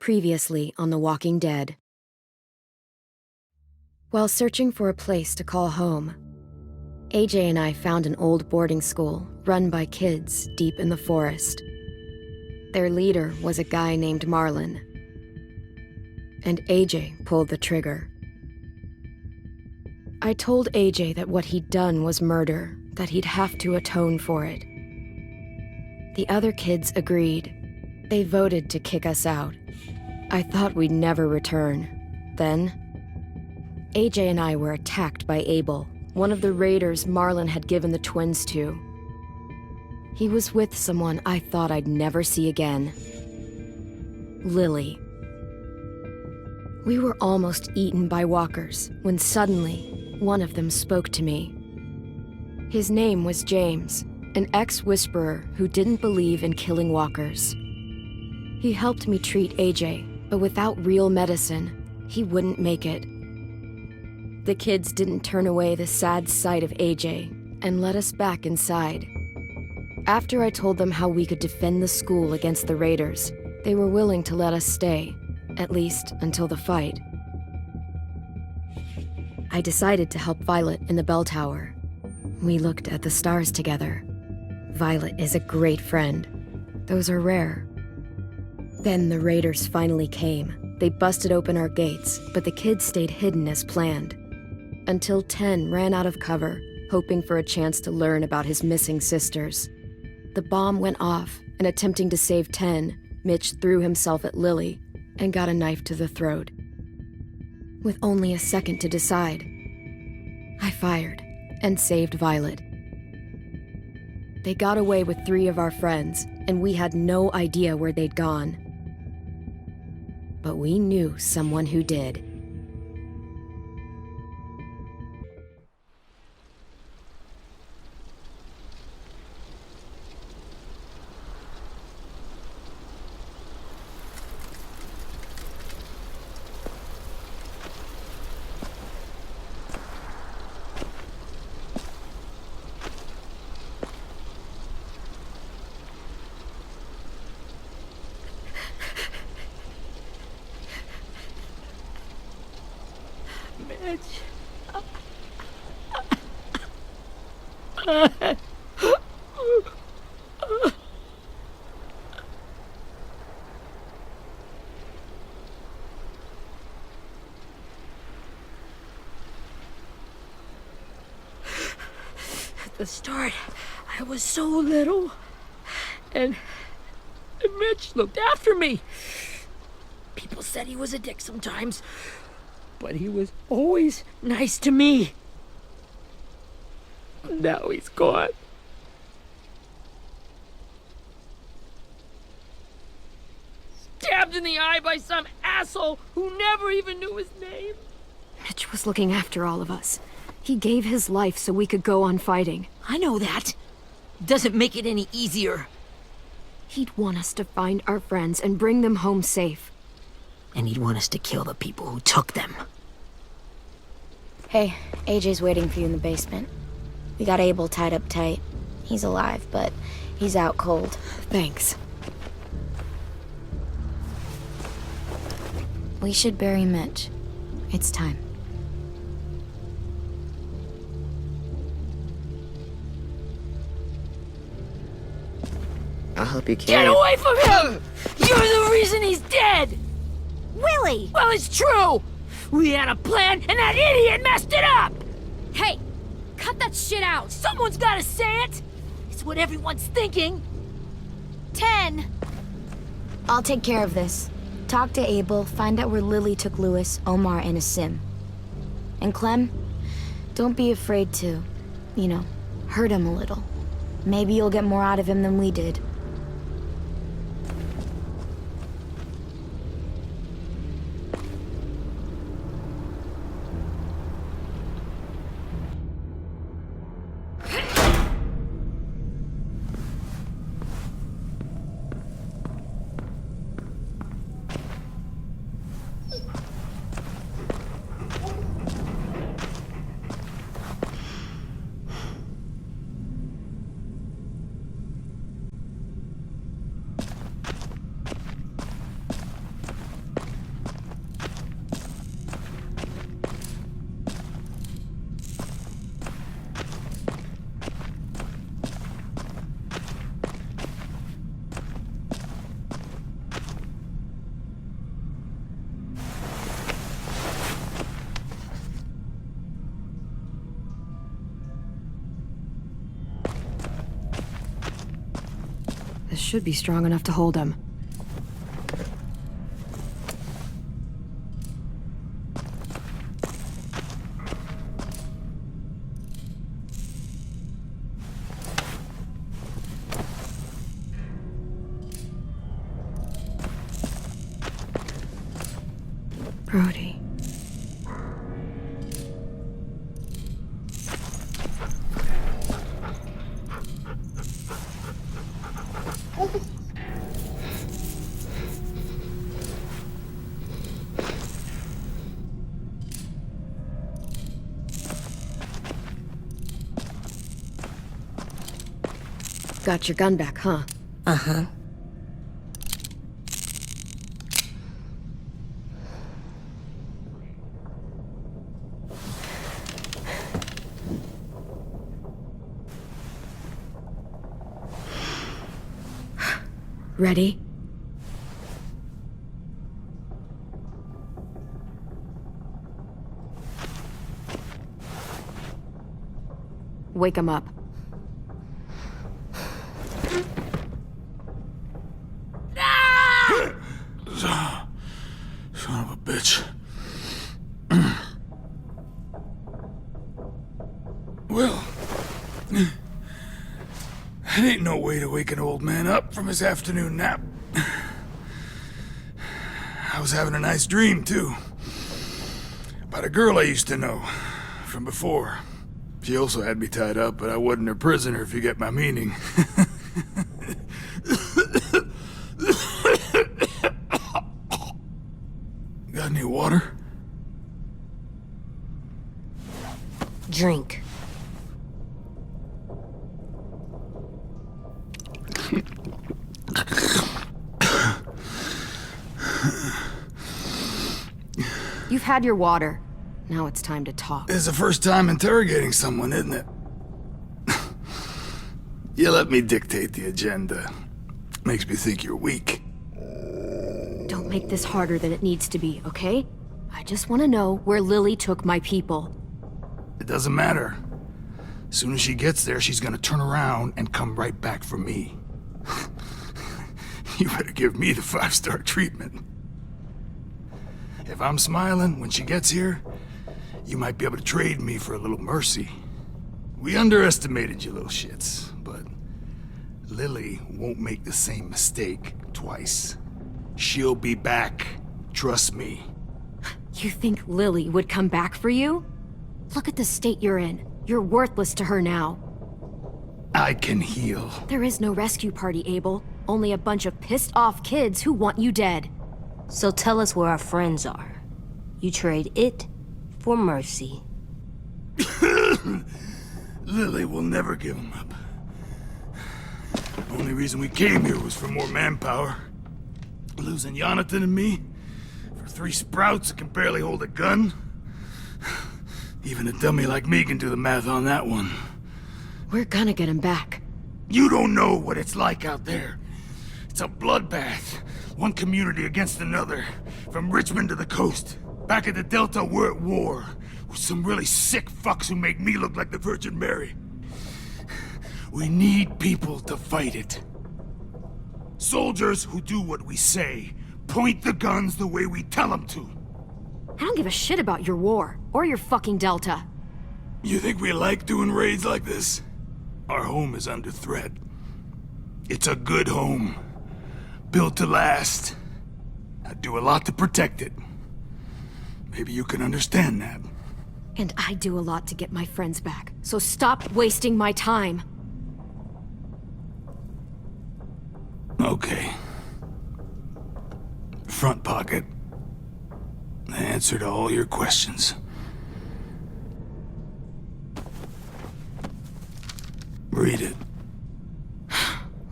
Previously on The Walking Dead. While searching for a place to call home, AJ and I found an old boarding school run by kids deep in the forest. Their leader was a guy named Marlon, and AJ pulled the trigger. I told AJ that what he'd done was murder, that he'd have to atone for it. The other kids agreed. They voted to kick us out. I thought we'd never return. Then, AJ and I were attacked by Abel, one of the raiders Marlon had given the twins to. He was with someone I thought I'd never see again. Lily. We were almost eaten by walkers when suddenly one of them spoke to me. His name was James, an ex-whisperer who didn't believe in killing walkers. He helped me treat AJ, but without real medicine, he wouldn't make it. The kids didn't turn away the sad sight of AJ and let us back inside. After I told them how we could defend the school against the raiders, they were willing to let us stay, at least until the fight. I decided to help Violet in the bell tower. We looked at the stars together. Violet is a great friend. Those are rare. Then the raiders finally came. They busted open our gates, but the kids stayed hidden as planned. Until 10 ran out of cover, hoping for a chance to learn about his missing sisters. The bomb went off, and attempting to save 10, Mitch threw himself at Lily and got a knife to the throat. With only a second to decide, I fired and saved Violet. They got away with 3 of our friends, and we had no idea where they'd gone. But we knew someone who did. At the start, I was so little, and Mitch looked after me. People said he was a dick sometimes, but he was always nice to me. Now he's gone. Stabbed in the eye by some asshole who never even knew his name. Mitch was looking after all of us. He gave his life so we could go on fighting. I know that. Doesn't make it any easier. He'd want us to find our friends and bring them home safe. And he'd want us to kill the people who took them. Hey, AJ's waiting for you in the basement. We got Abel tied up tight. He's alive, but he's out cold. Thanks. We should bury Mitch. It's time. I'll help you carry Get away from him! You're the reason he's dead! Willie! Well, it's true! We had a plan, and that idiot messed it up! Hey! Cut that shit out! Someone's gotta say it! It's what everyone's thinking. 10! I'll take care of this. Talk to Abel, find out where Lily took Lewis, Omar, and Asim. And Clem, don't be afraid to, hurt him a little. Maybe you'll get more out of him than we did. should be strong enough to hold him. Brody. Got your gun back, huh? Uh-huh. Ready? Wake him up. Son of a bitch. Well, that ain't no way to wake an old man up from his afternoon nap. I was having a nice dream, too. About a girl I used to know from before. She also had me tied up, but I wasn't her prisoner, if you get my meaning. Got any water? Drink. You've had your water. Now it's time to talk. It's the first time interrogating someone, isn't it? You let me dictate the agenda. Makes me think you're weak. Don't make this harder than it needs to be, okay? I just want to know where Lily took my people. It doesn't matter. As soon as she gets there, she's gonna turn around and come right back for me. You better give me the 5-star treatment. If I'm smiling when she gets here, you might be able to trade me for a little mercy. We underestimated you little shits, but Lily won't make the same mistake twice. She'll be back. Trust me. You think Lily would come back for you? Look at the state you're in. You're worthless to her now. I can heal. There is no rescue party, Abel. Only a bunch of pissed-off kids who want you dead. So tell us where our friends are. You trade it for mercy. Lily will never give him up. Only reason we came here was for more manpower. Losing Jonathan and me for 3 sprouts that can barely hold a gun. Even a dummy like me can do the math on that one. We're gonna get him back. You don't know what it's like out there. It's a bloodbath. One community against another. From Richmond to the coast. Back at the Delta, we're at war. With some really sick fucks who make me look like the Virgin Mary. We need people to fight it. Soldiers who do what we say. Point the guns the way we tell them to. I don't give a shit about your war, or your fucking Delta. You think we like doing raids like this? Our home is under threat. It's a good home. Built to last. I'd do a lot to protect it. Maybe you can understand that. And I do a lot to get my friends back, so stop wasting my time. Okay. Front pocket. The answer to all your questions. Read it.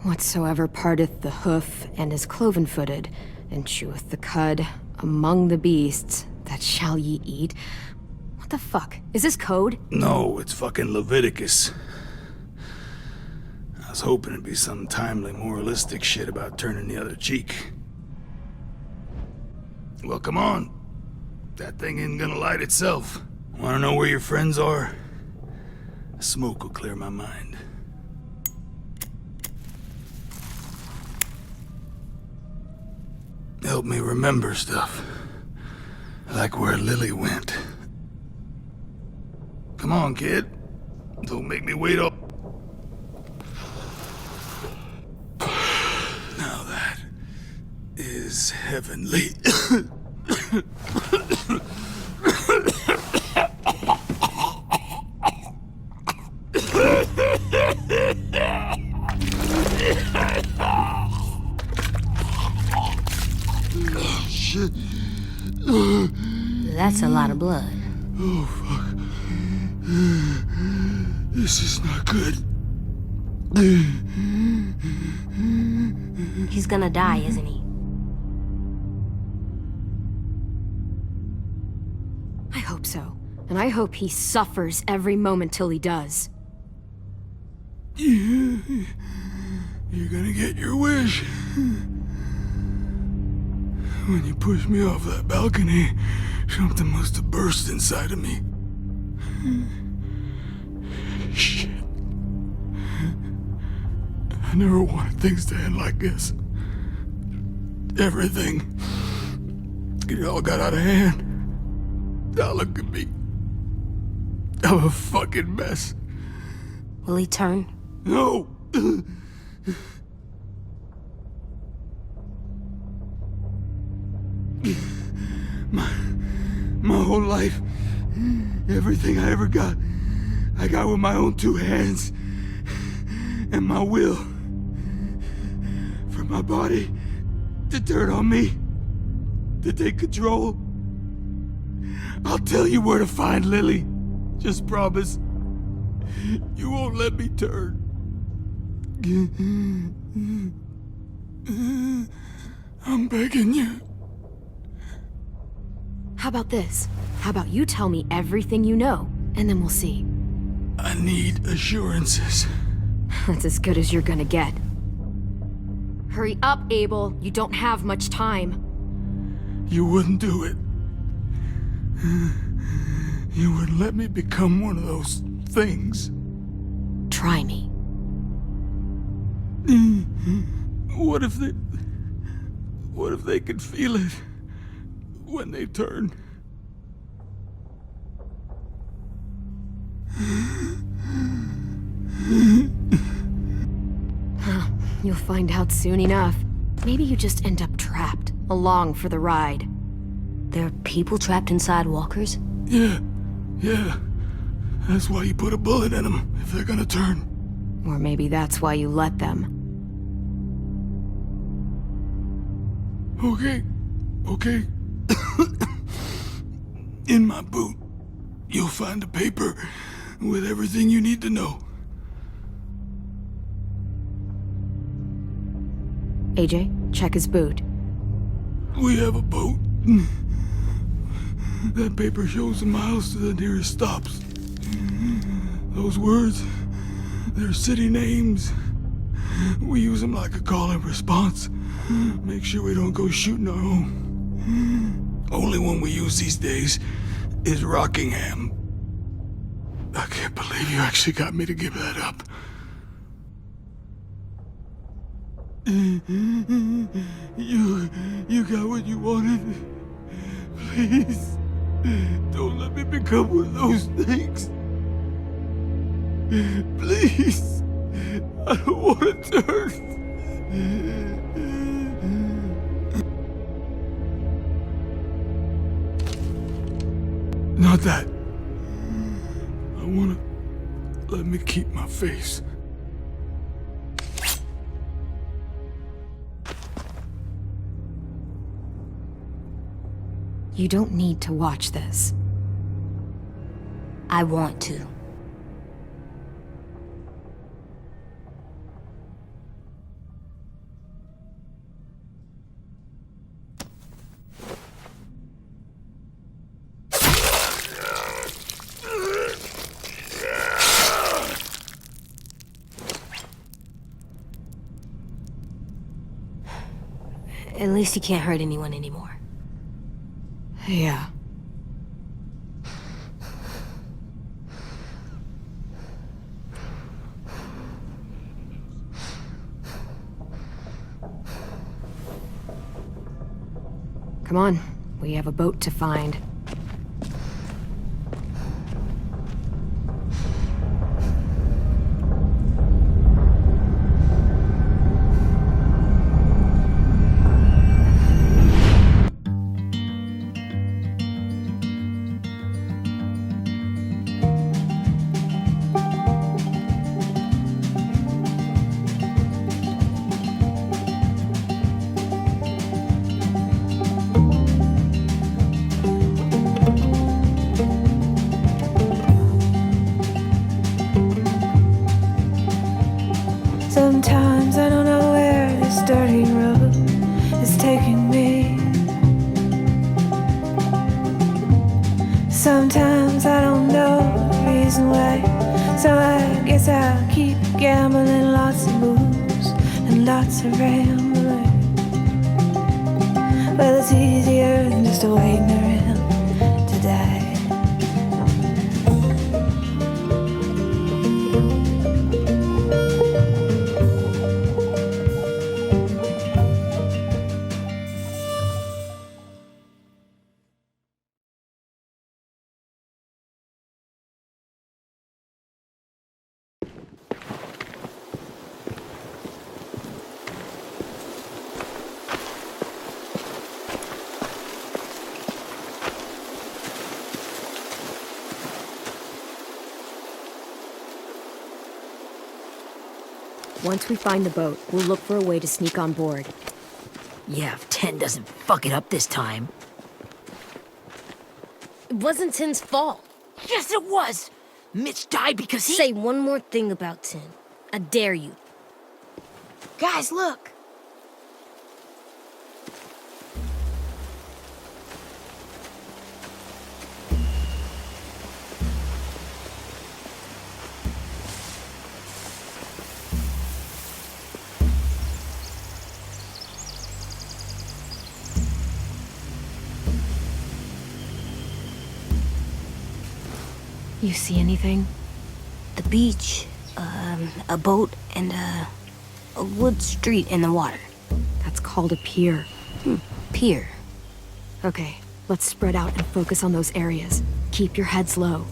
Whatsoever parteth the hoof and is cloven-footed, and cheweth the cud among the beasts, that shall ye eat. What the fuck? Is this code? No, it's fucking Leviticus. I was hoping it'd be some timely, moralistic shit about turning the other cheek. Well, come on. That thing isn't gonna light itself. Wanna know where your friends are? Smoke will clear my mind. help me remember stuff. Like where Lily went. Come on, kid. Don't make me wait up. Now that is heavenly. Shit. That's a lot of blood. Oh, fuck. This is not good. He's gonna die, isn't he? I hope so. And I hope he suffers every moment till he does. You're gonna get your wish. When you pushed me off that balcony, something must have burst inside of me. Shit. I never wanted things to end like this. Everything. It all got out of hand. Now look at me. I'm a fucking mess. Will he turn? No! My whole life, everything I ever got, I got with my own two hands and my will. For my body to turn on me, to take control. I'll tell you where to find Lily. Just promise. You won't let me turn. I'm begging you. How about this? How about you tell me everything you know, and then we'll see. I need assurances. That's as good as you're gonna get. Hurry up, Abel. You don't have much time. You wouldn't do it. You wouldn't let me become one of those things. Try me. What if they could feel it when they turn? You'll find out soon enough. Maybe you just end up trapped, along for the ride. There are people trapped inside walkers? Yeah. That's why you put a bullet in them, if they're gonna turn. Or maybe that's why you let them. Okay. In my boot, you'll find a paper with everything you need to know. AJ, check his boot. We have a boat. That paper shows the miles to the nearest stops. Those words, they're city names. We use them like a call and response. Make sure we don't go shooting our own. Only one we use these days is Rockingham. I can't believe you actually got me to give that up. You got what you wanted. Please, don't let me become one of those things. Please, I don't want to turn. Not that. I want to let me keep my face. You don't need to watch this. I want to. At least he can't hurt anyone anymore. Yeah. Come on, we have a boat to find. Sometimes I don't know where this dirty road is taking me. Sometimes I don't know the reason why. So I guess I'll keep gambling, lots of moves and lots of rambling. Well, it's easier than just waiting around to die. Once we find the boat, we'll look for a way to sneak on board. Yeah, if 10 doesn't fuck it up this time. It wasn't Tin's fault. Yes, it was! Mitch died because he— Say one more thing about Tin. I dare you. Guys, look! You see anything? The beach, a boat, and a wood street in the water. That's called a pier. Pier. Okay, let's spread out and focus on those areas. Keep your heads low.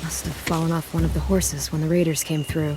Must have fallen off one of the horses when the raiders came through.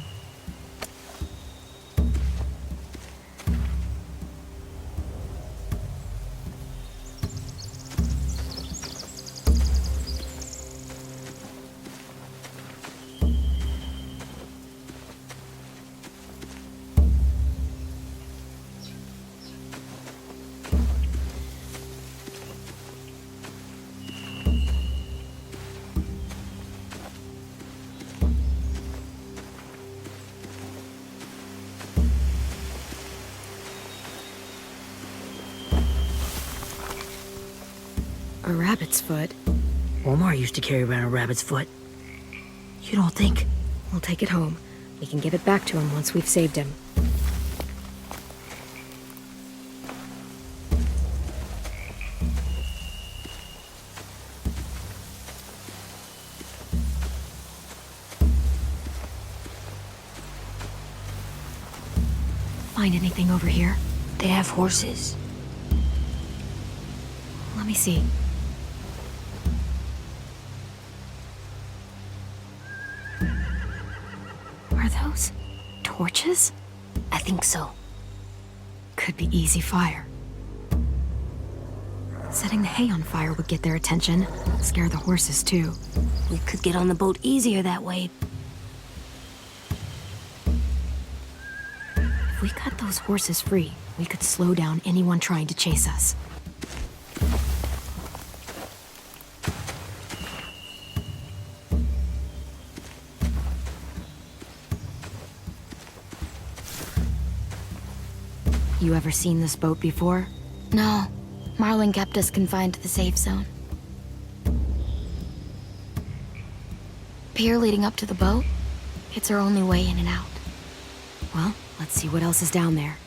A rabbit's foot? Omar used to carry around a rabbit's foot. You don't think? We'll take it home. We can give it back to him once we've saved him. Find anything over here? They have horses. Let me see. Are those torches? I think so. Could be easy fire. Setting the hay on fire would get their attention. Scare the horses, too. We could get on the boat easier that way. If we cut those horses free, we could slow down anyone trying to chase us. You ever seen this boat before? No, Marlin kept us confined to the safe zone. Pier leading up to the boat? It's our only way in and out. Well, let's see what else is down there.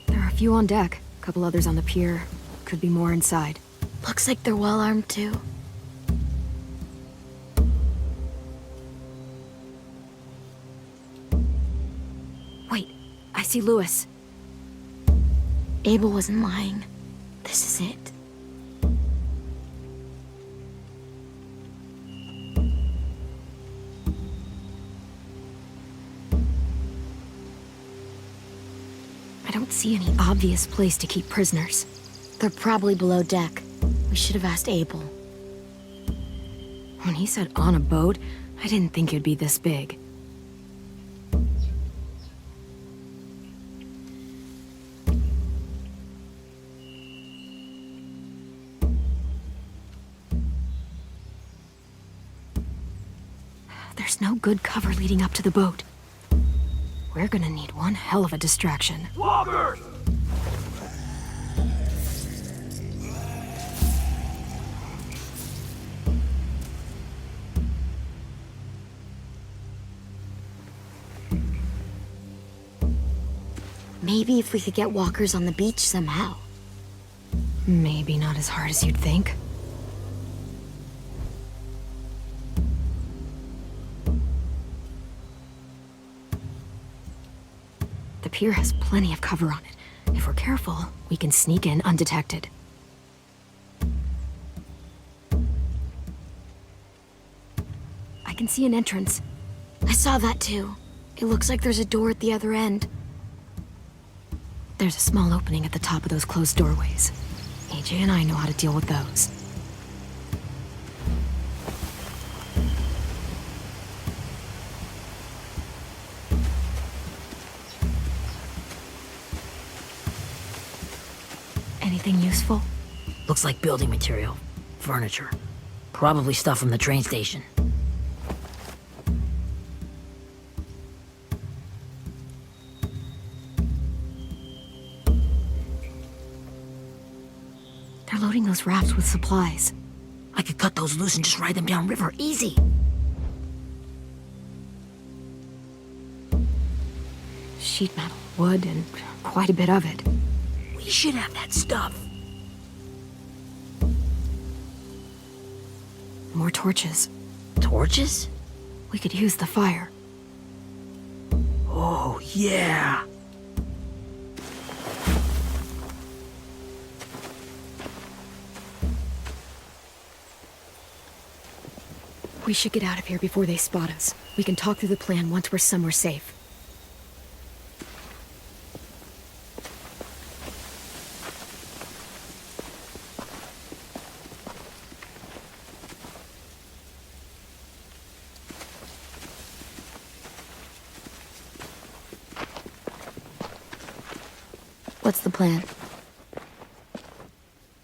There are a few on deck, a couple others on the pier. Could be more inside. Looks like they're well armed too. Wait, I see Lewis. Abel wasn't lying. This is it. I don't see any obvious place to keep prisoners. They're probably below deck. We should have asked Abel. When he said on a boat, I didn't think it'd be this big. There's no good cover leading up to the boat. We're gonna need one hell of a distraction. Walkers! Maybe if we could get walkers on the beach somehow. Maybe not as hard as you'd think. The pier has plenty of cover on it. If we're careful, we can sneak in undetected. I can see an entrance. I saw that too. It looks like there's a door at the other end. There's a small opening at the top of those closed doorways. AJ and I know how to deal with those. Anything useful? Looks like building material. Furniture. Probably stuff from the train station. They're loading those rafts with supplies. I could cut those loose and just ride them downriver. Easy. Sheet metal, wood, and quite a bit of it. We should have that stuff. More torches. Torches? We could use the fire. Oh, yeah. We should get out of here before they spot us. We can talk through the plan once we're somewhere safe. What's the plan?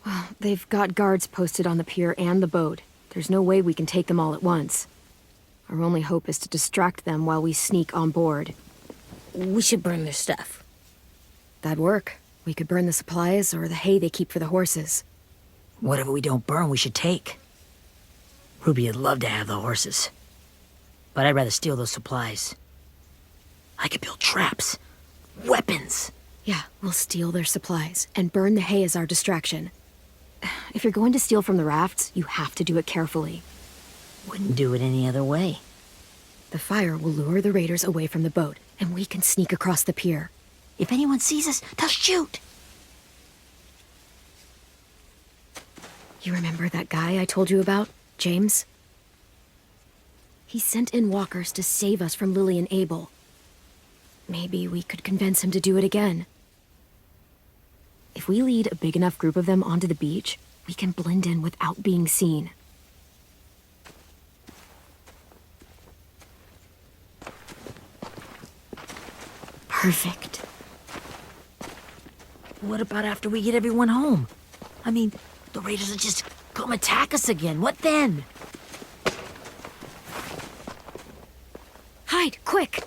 Well, they've got guards posted on the pier and the boat. There's no way we can take them all at once. Our only hope is to distract them while we sneak on board. We should burn their stuff. That'd work. We could burn the supplies or the hay they keep for the horses. Whatever we don't burn, we should take. Ruby'd love to have the horses. But I'd rather steal those supplies. I could build traps. Weapons. Yeah, we'll steal their supplies and burn the hay as our distraction. If you're going to steal from the rafts, you have to do it carefully. Wouldn't do it any other way. The fire will lure the raiders away from the boat, and we can sneak across the pier. If anyone sees us, they'll shoot. You remember that guy I told you about, James? He sent in walkers to save us from Lily and Abel. Maybe we could convince him to do it again. If we lead a big enough group of them onto the beach, we can blend in without being seen. Perfect. What about after we get everyone home? I mean, the raiders will just come attack us again. What then? Inside, quick!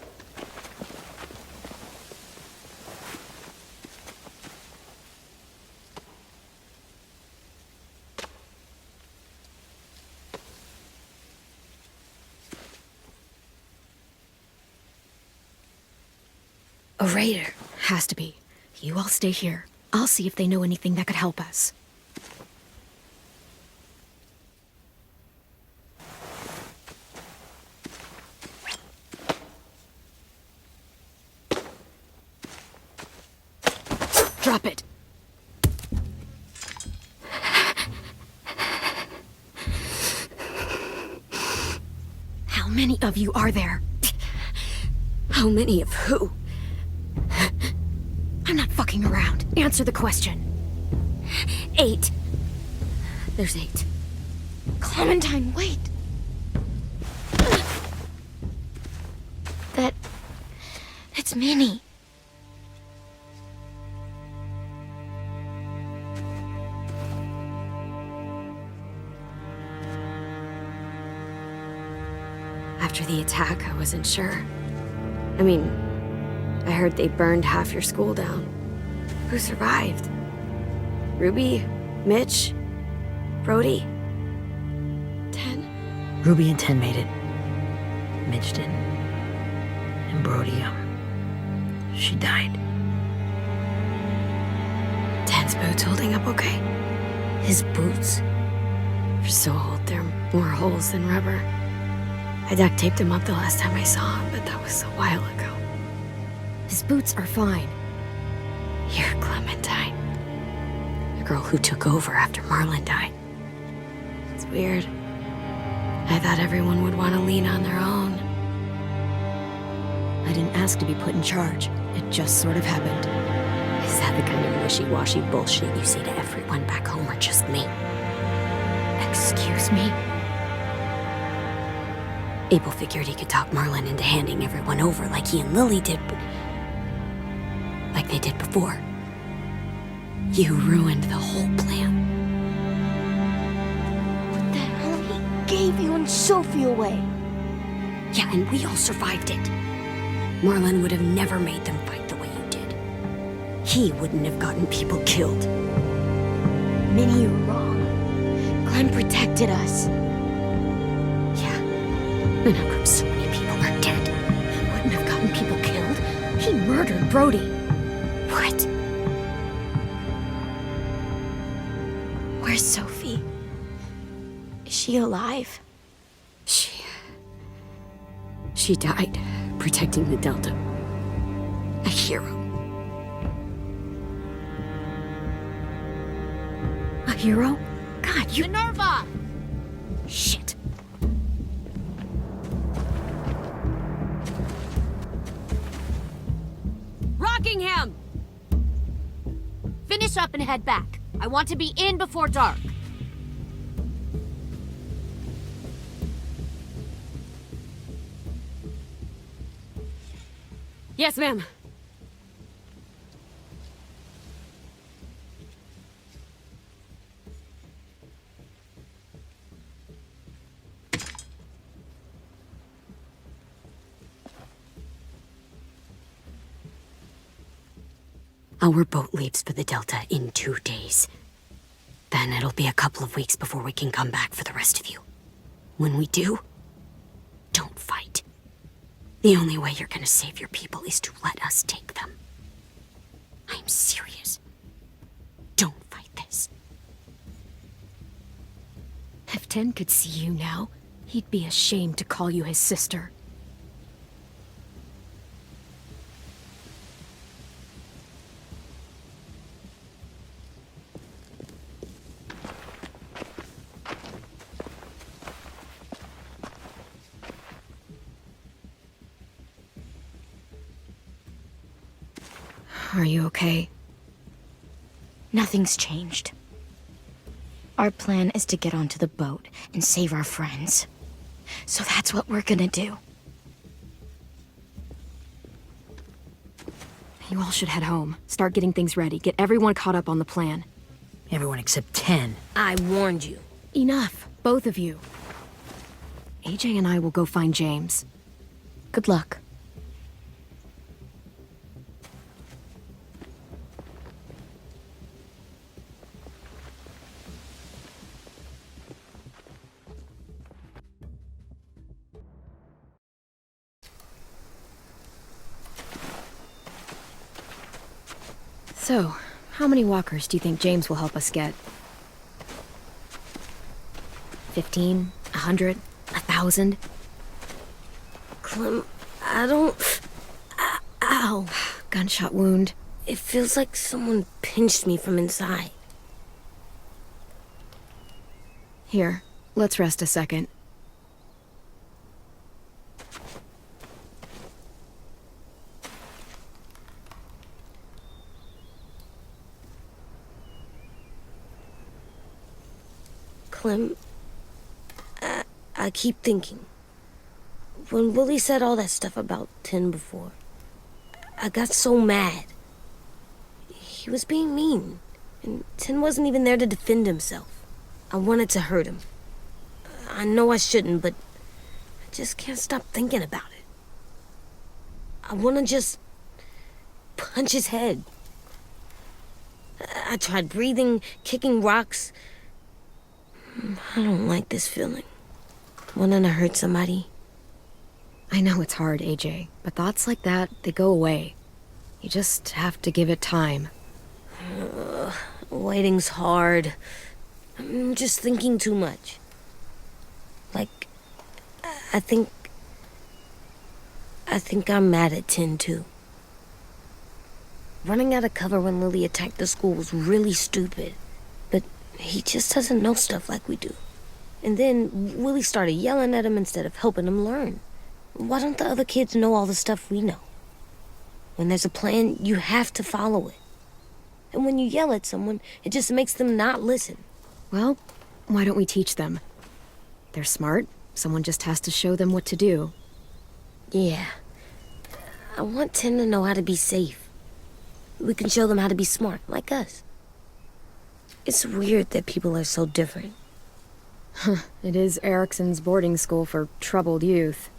A raider. Has to be. You all stay here. I'll see if they know anything that could help us. Drop it. How many of you are there? How many of who? I'm not fucking around. Answer the question. 8. There's 8. Clementine, wait. That's Minnie. After the attack, I wasn't sure. I mean, I heard they burned half your school down. Who survived? Ruby? Mitch? Brody? 10? Ruby and 10 made it. Mitch didn't. And Brody, she died. 10's boots holding up okay? His boots? They're so old, there are more holes than rubber. I duct taped him up the last time I saw him, but that was a while ago. His boots are fine. You're Clementine. The girl who took over after Marlon died. It's weird. I thought everyone would want to lean on their own. I didn't ask to be put in charge. It just sort of happened. Is that the kind of wishy-washy bullshit you say to everyone back home, or just me? Excuse me? Abel figured he could talk Marlon into handing everyone over like he and Lily did, but... like they did before. You ruined the whole plan. What the hell? He gave you and Sophie away. Yeah, and we all survived it. Marlon would have never made them fight the way you did. He wouldn't have gotten people killed. Minnie, you're wrong. Clem protected us. Yeah, and how come so many people are dead? He wouldn't have gotten people killed. He murdered Brody. What? Where's Sophie? Is she alive? She died protecting the Delta. A hero. A hero? God, you... Minerva! Shit. Rockingham! Finish up and head back. I want to be in before dark. Yes, ma'am. Our boat leaves for the Delta in 2 days. Then it'll be a couple of weeks before we can come back for the rest of you. When we do, don't fight. The only way you're gonna save your people is to let us take them. I'm serious. Don't fight this. If 10 could see you now, he'd be ashamed to call you his sister. Are you okay? Nothing's changed. Our plan is to get onto the boat and save our friends. So that's what we're gonna do. You all should head home. Start getting things ready. Get everyone caught up on the plan. Everyone except 10. I warned you. Enough, both of you. AJ and I will go find James. Good luck. So, how many walkers do you think James will help us get? 15? 100? 1,000? Clem, I don't... Ow. Gunshot wound. It feels like someone pinched me from inside. Here, let's rest a second. Clem, I keep thinking. When Willie said all that stuff about Tin before, I got so mad. He was being mean, and Tin wasn't even there to defend himself. I wanted to hurt him. I know I shouldn't, but I just can't stop thinking about it. I want to just punch his head. I tried breathing, kicking rocks. I don't like this feeling. Wanting to hurt somebody. I know it's hard, AJ, but thoughts like that, they go away. You just have to give it time. Waiting's hard. I'm just thinking too much. Like, I think I'm mad at Tin, too. Running out of cover when Lily attacked the school was really stupid. But he just doesn't know stuff like we do. And then Willie started yelling at him instead of helping him learn. Why don't the other kids know all the stuff we know? When there's a plan, you have to follow it. And when you yell at someone, it just makes them not listen. Well, why don't we teach them? They're smart. Someone just has to show them what to do. Yeah. I want Tin to know how to be safe. We can show them how to be smart, like us. It's weird that people are so different. It is Erickson's boarding school for troubled youth.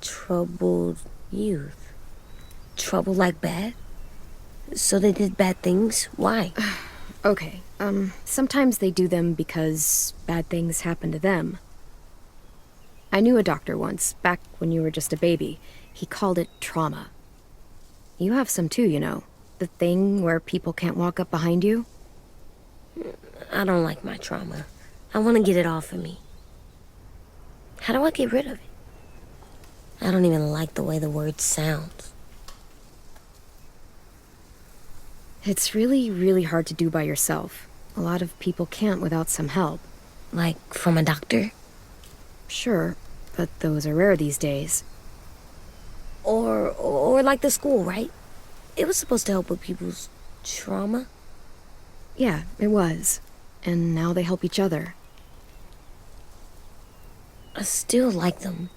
Troubled youth? Trouble like bad? So they did bad things? Why? Okay, sometimes they do them because bad things happen to them. I knew a doctor once, back when you were just a baby. He called it trauma. You have some too, you know. The thing where people can't walk up behind you. I don't like my trauma. I want to get it off of me. How do I get rid of it? I don't even like the way the word sounds. It's really, really hard to do by yourself. A lot of people can't without some help. Like from a doctor? Sure, but those are rare these days. Or like the school, right? It was supposed to help with people's trauma. Yeah, it was. And now they help each other. I still like them.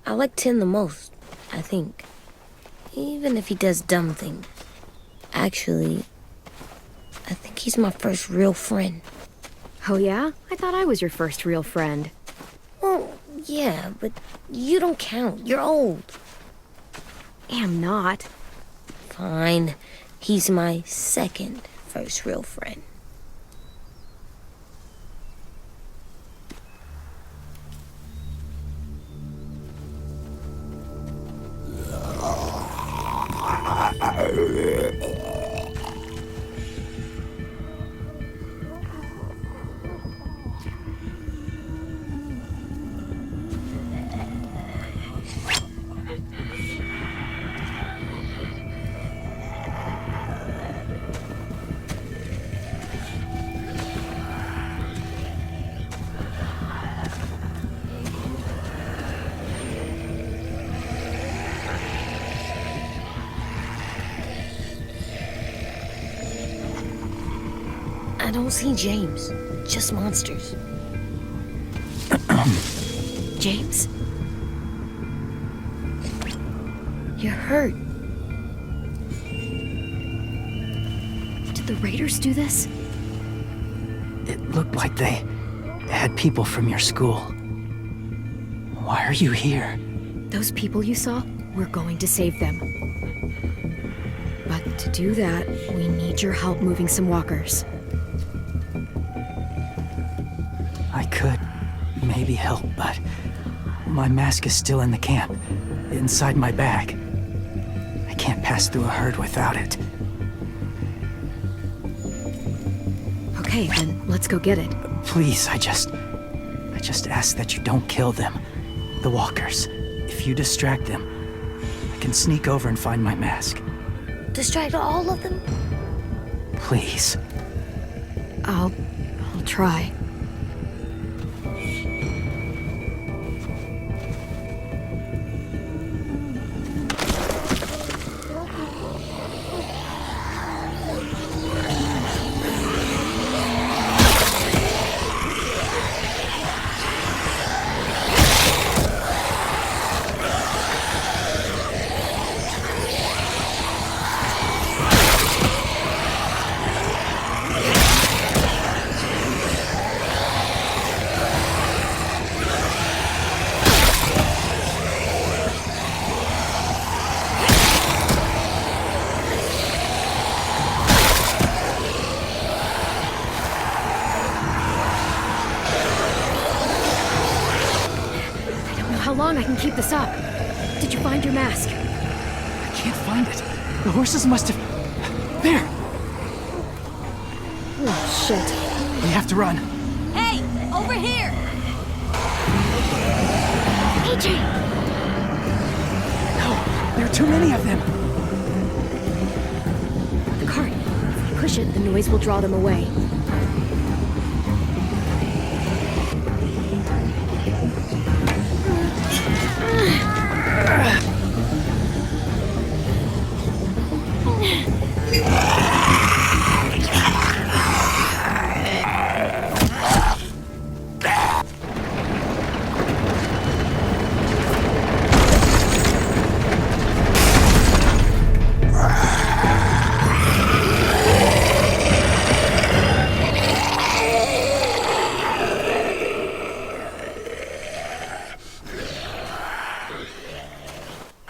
I like Tin the most, I think. Even if he does dumb things. Actually, I think he's my first real friend. Oh yeah? I thought I was your first real friend. Well, yeah, but you don't count. You're old. Am not. Fine. He's my second first real friend. I don't see James, just monsters. James? You're hurt. Did the raiders do this? It looked like they had people from your school. Why are you here? Those people you saw, we're going to save them. But to do that, we need your help moving some walkers. I could maybe help, but my mask is still in the camp, inside my bag. I can't pass through a herd without it. Okay, then let's go get it. Please, I just ask that you don't kill them. The walkers. If you distract them, I can sneak over and find my mask. Distract all of them? Please. I'll try. How long I can keep this up? Did you find your mask? I can't find it. The horses must have... There! Oh, shit. We have to run. Hey, over here! AJ! No, there are too many of them. The cart. If we push it, the noise will draw them away.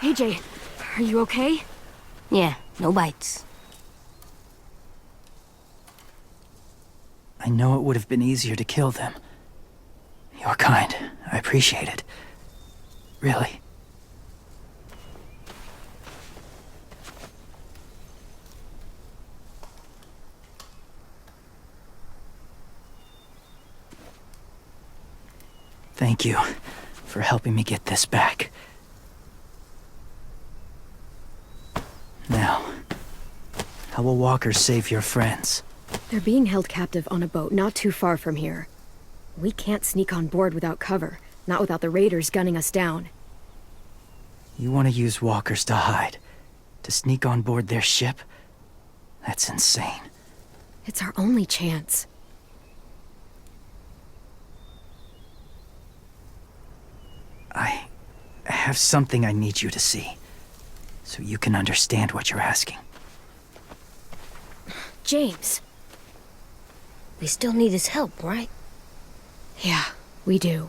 AJ, are you okay? Yeah, no bites. I know it would have been easier to kill them. You're kind. I appreciate it. Really. Thank you for helping me get this back. Now, how will walkers save your friends? They're being held captive on a boat not too far from here. We can't sneak on board without cover, not without the raiders gunning us down. You want to use walkers to hide? To sneak on board their ship? That's insane. It's our only chance. I have something I need you to see, so you can understand what you're asking. James. We still need his help, right? Yeah, we do.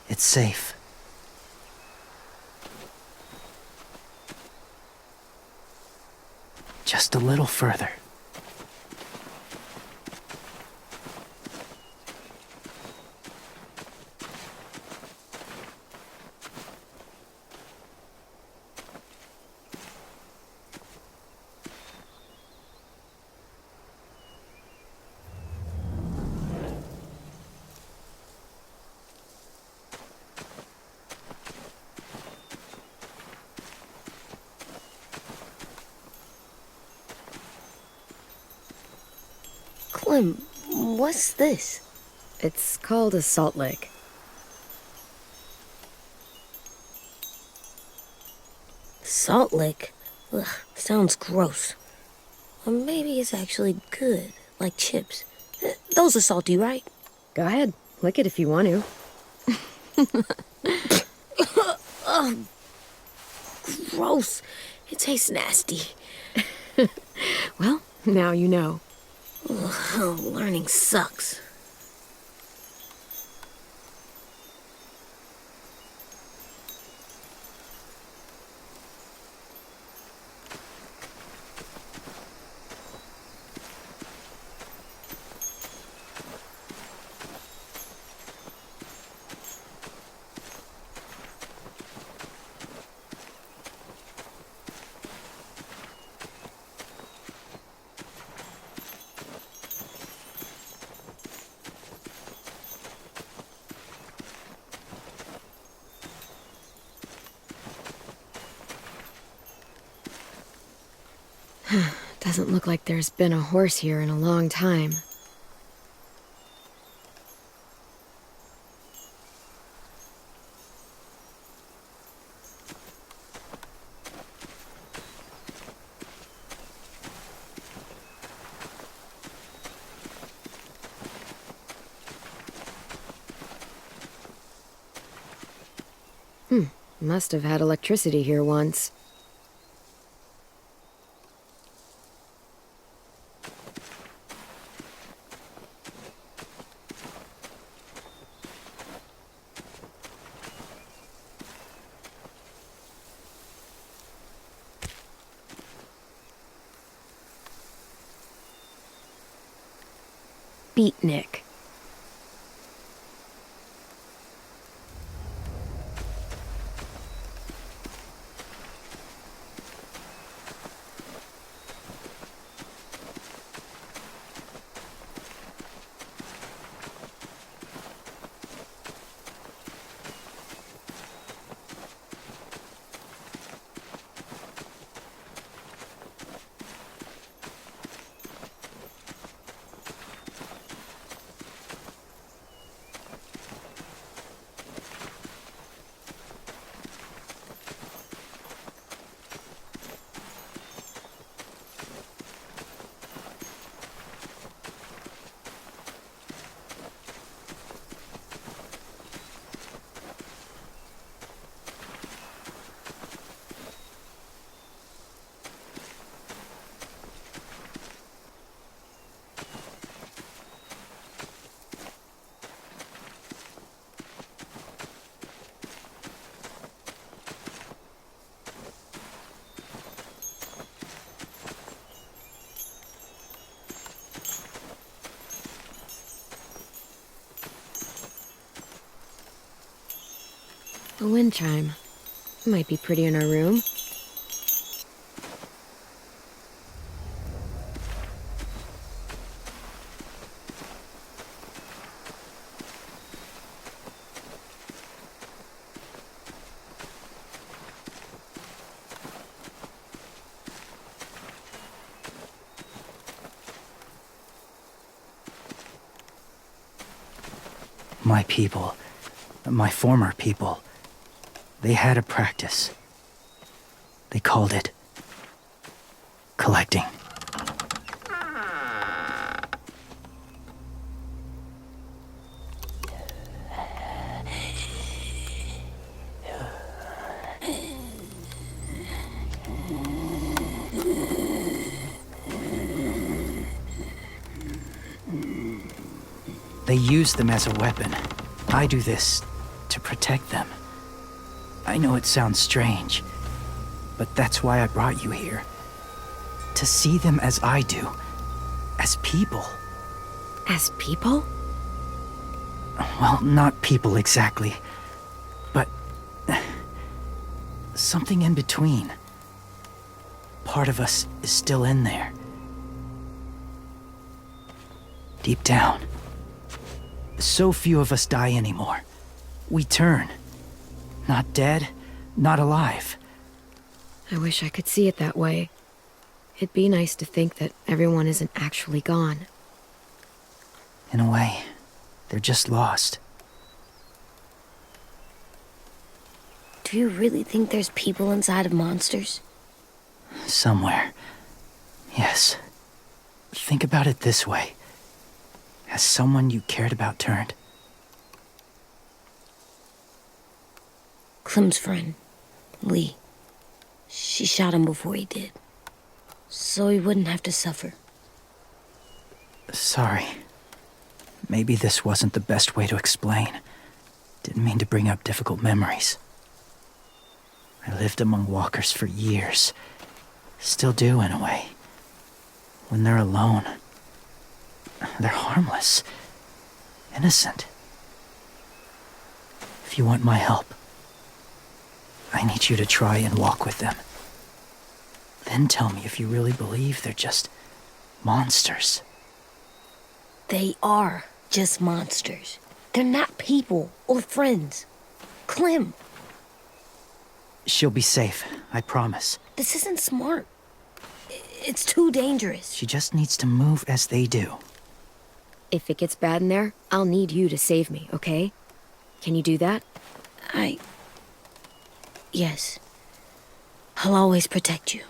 It's safe. Just a little further. Clem, what's this? It's called a salt lick. Salt lick? Ugh, sounds gross. Or maybe it's actually good, like chips. Those are salty, right? Go ahead, lick it if you want to. Gross. It tastes nasty. Well, now you know. Ugh, learning sucks. Doesn't look like there's been a horse here in a long time. Must have had electricity here once. Beatnik. A wind chime. Might be pretty in our room. My people, my former people, they had a practice. They called it collecting. They use them as a weapon. I do this to protect them. I know it sounds strange, but that's why I brought you here. To see them as I do. As people. As people? Well, not people exactly, but something in between. Part of us is still in there. Deep down. So few of us die anymore. We turn. Not dead, not alive. I wish I could see it that way. It'd be nice to think that everyone isn't actually gone. In a way, they're just lost. Do you really think there's people inside of monsters? Somewhere. Yes. Think about it this way. Has someone you cared about turned? Clem's friend, Lee. She shot him before he did. So he wouldn't have to suffer. Sorry. Maybe this wasn't the best way to explain. Didn't mean to bring up difficult memories. I lived among walkers for years. Still do, in a way. When they're alone, they're harmless. Innocent. If you want my help, I need you to try and walk with them. Then tell me if you really believe they're just monsters. They are just monsters. They're not people or friends. Clem, She'll be safe, I promise. this isn't smart. It's too dangerous. She just needs to move as they do. If it gets bad in there, I'll need you to save me, okay? Can you do that? Yes. I'll always protect you.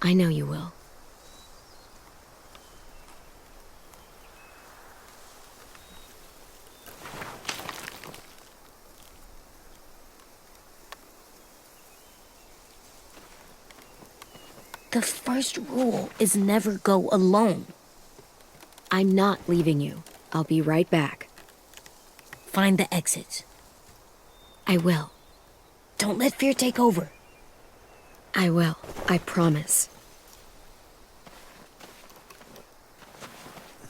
I know you will. The first rule is never go alone. I'm not leaving you. I'll be right back. Find the exits. I will. Don't let fear take over. I will. I promise.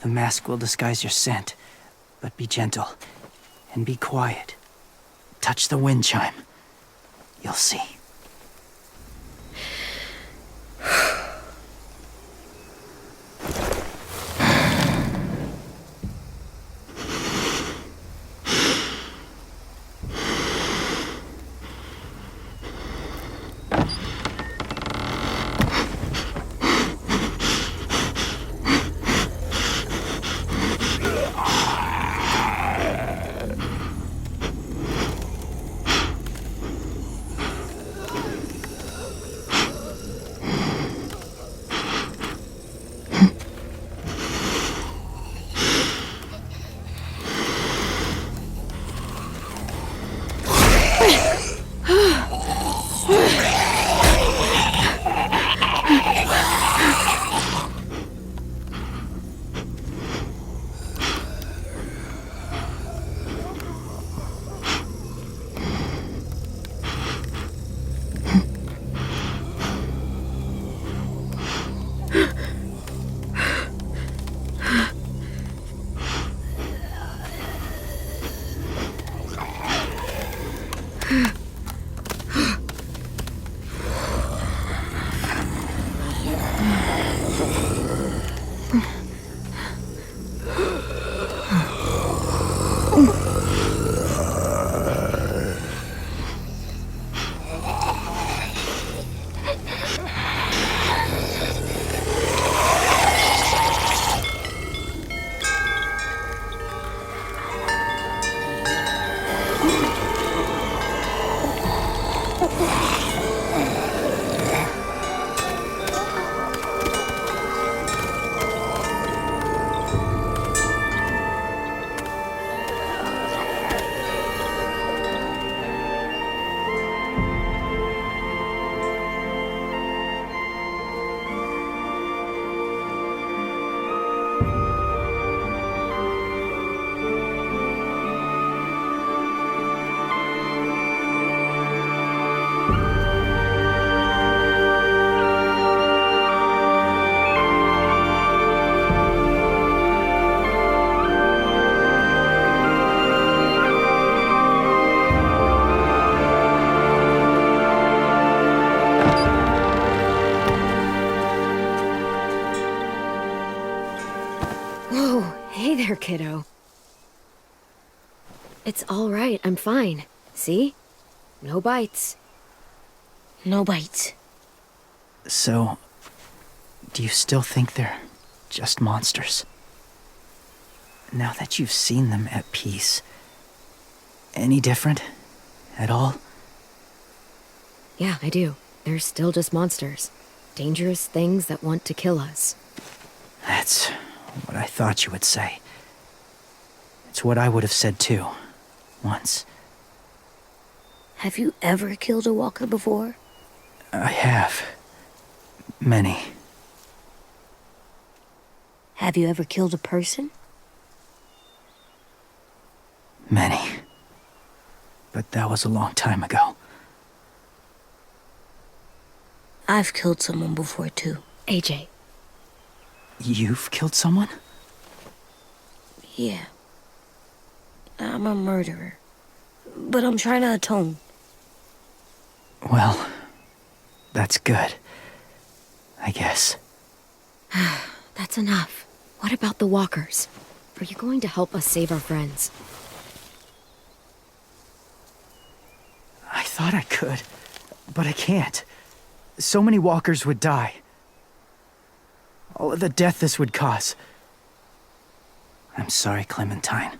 The mask will disguise your scent, but be gentle and be quiet. Touch the wind chime. You'll see. Hey there, kiddo. It's all right. I'm fine. See? No bites. No bites. So, do you still think they're just monsters? Now that you've seen them at peace, any different at all? Yeah, I do. They're still just monsters. Dangerous things that want to kill us. That's what I thought you would say. It's what I would have said too, once. Have you ever killed a walker before? I have. Many. Have you ever killed a person? Many. But that was a long time ago. I've killed someone before too. AJ, You've killed someone? Yeah. I'm a murderer. But I'm trying to atone. Well, that's good. I guess. that's enough. What about the walkers? Are you going to help us save our friends? I thought I could, but I can't. So many walkers would die. All of the death this would cause. I'm sorry, Clementine,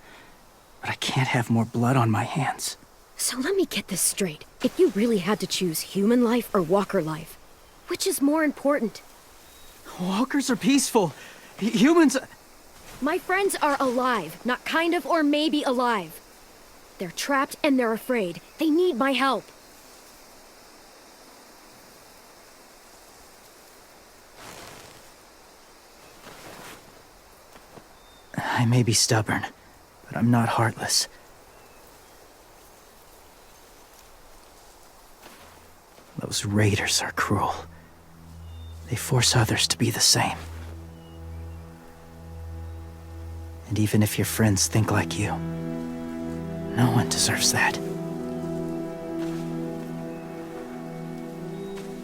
but I can't have more blood on my hands. So let me get this straight. If you really had to choose human life or walker life, which is more important? Walkers are peaceful. Humans... My friends are alive, not kind of or maybe alive. They're trapped and they're afraid. They need my help. I may be stubborn, but I'm not heartless. Those raiders are cruel. They force others to be the same. And even if your friends think like you, no one deserves that.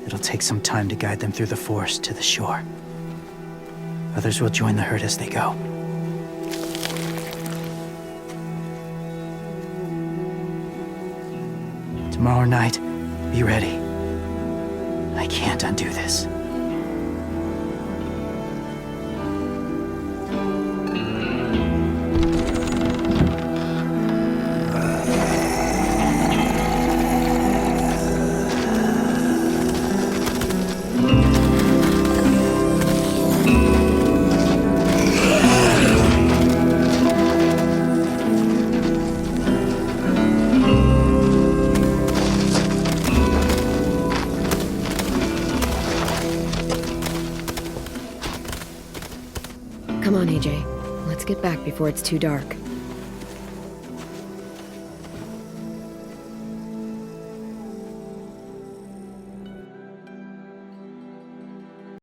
It'll take some time to guide them through the forest to the shore. Others will join the herd as they go. Tomorrow night, be ready. I can't undo this. Come on, AJ. Let's get back before it's too dark.